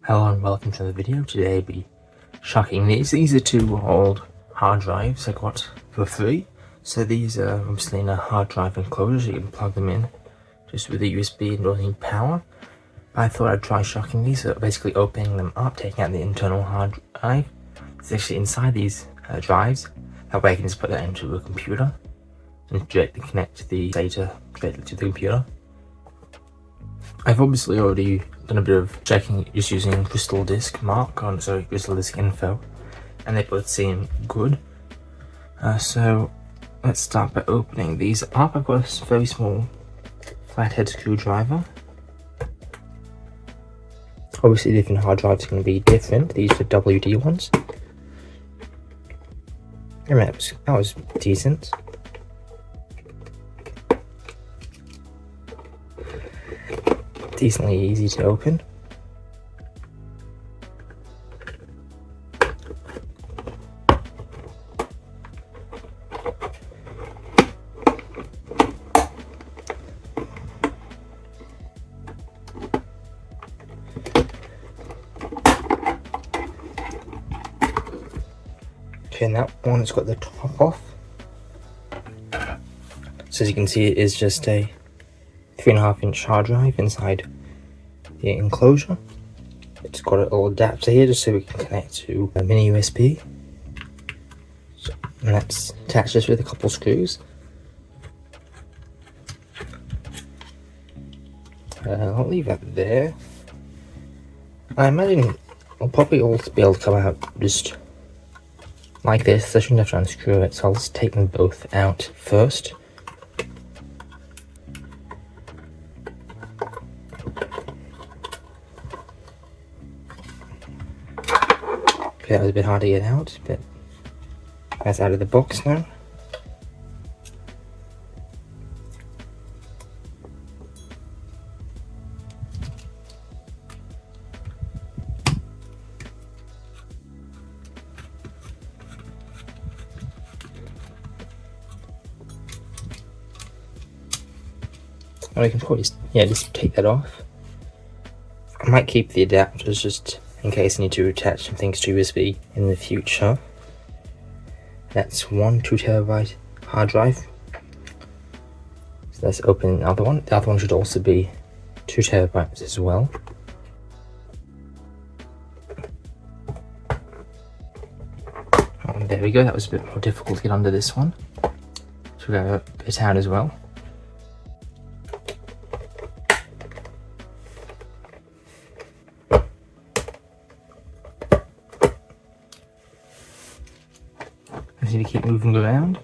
Hello and welcome to the video. Today I'll be shucking these. These are two old hard drives I got for free. So these are obviously in a hard drive enclosure, so you can plug them in just with a USB and don't need power. I thought I'd try shucking these, so basically opening them up, taking out the internal hard drive. It's actually inside these drives. That way I can just put that into a computer and directly connect the data directly to the computer. I've obviously already done a bit of checking just using Crystal Disk Crystal Disk Info, and they both seem good. So let's start by opening these up. I've got a very small flathead screwdriver. Obviously different hard drives are going to be different. These are WD ones. I mean, that was decent. Decently easy to open. Okay, and that one has got the top off. So as you can see, it is just a 3.5-inch hard drive inside the enclosure. It's got a little adapter here just so we can connect to a mini USB. And that's attached just with a couple screws. I'll leave that there. I imagine I'll probably all be able to come out just like this. I shouldn't have to unscrew it, so I'll just take them both out first. Okay, that was a bit hard to get out, but that's out of the box now. And I can probably just take that off. I might keep the adapters just in case I need to attach some things to USB in the future. That's one 2TB hard drive. So let's open the other one. The other one should also be 2 TB as well. Oh, there we go. That was a bit more difficult to get under this one. So we'll go a bit out as well. I need to keep moving around.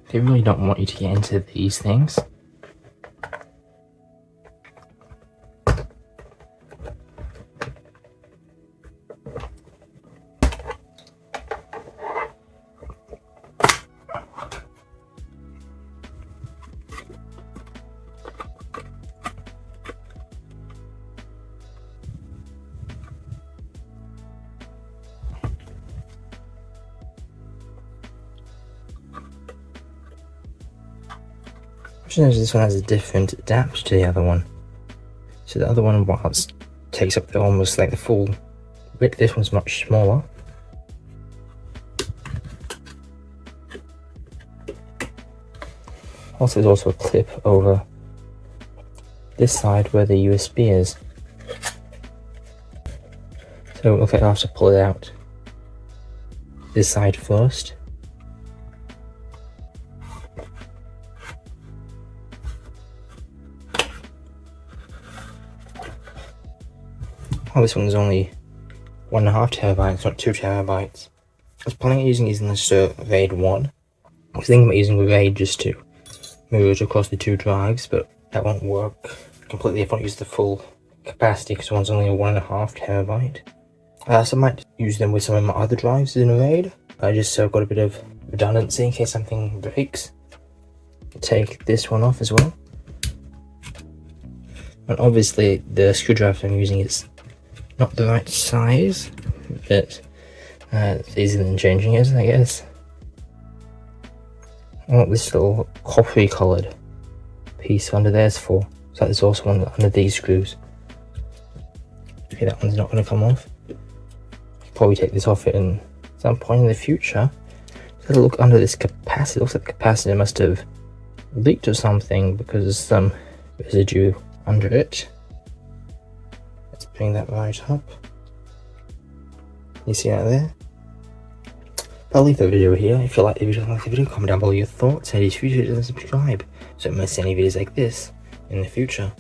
They really don't want you to get into these things. Notice this one has a different adapter to the other one. So the other one, whilst takes up almost like the full width, this one's much smaller. Also, there's also a clip over this side where the USB is. So it looks like I'll have to pull it out this side first. Oh, this one's only 1.5 TB, not 2 TB. I was planning on using these in the RAID 1. I was thinking about using the RAID just to merge across the two drives, but that won't work completely if I don't use the full capacity because one's only a 1.5 TB. So I might use them with some of my other drives in a RAID. I just got a bit of redundancy in case something breaks. Take this one off as well. And obviously the screwdriver I'm using is not the right size, but it's easier than changing it, I guess. I want this little coppery coloured piece under there's for So there's also one under these screws. Okay, that one's not going to come off. Probably take this off at some point in the future. So look under this capacitor. It looks like the capacitor must have leaked or something because there's some residue under it. Let's bring that right up. You see that there? I'll leave the video here. If you like the video, comment down below your thoughts, and if you should subscribe so you don't miss any videos like this in the future.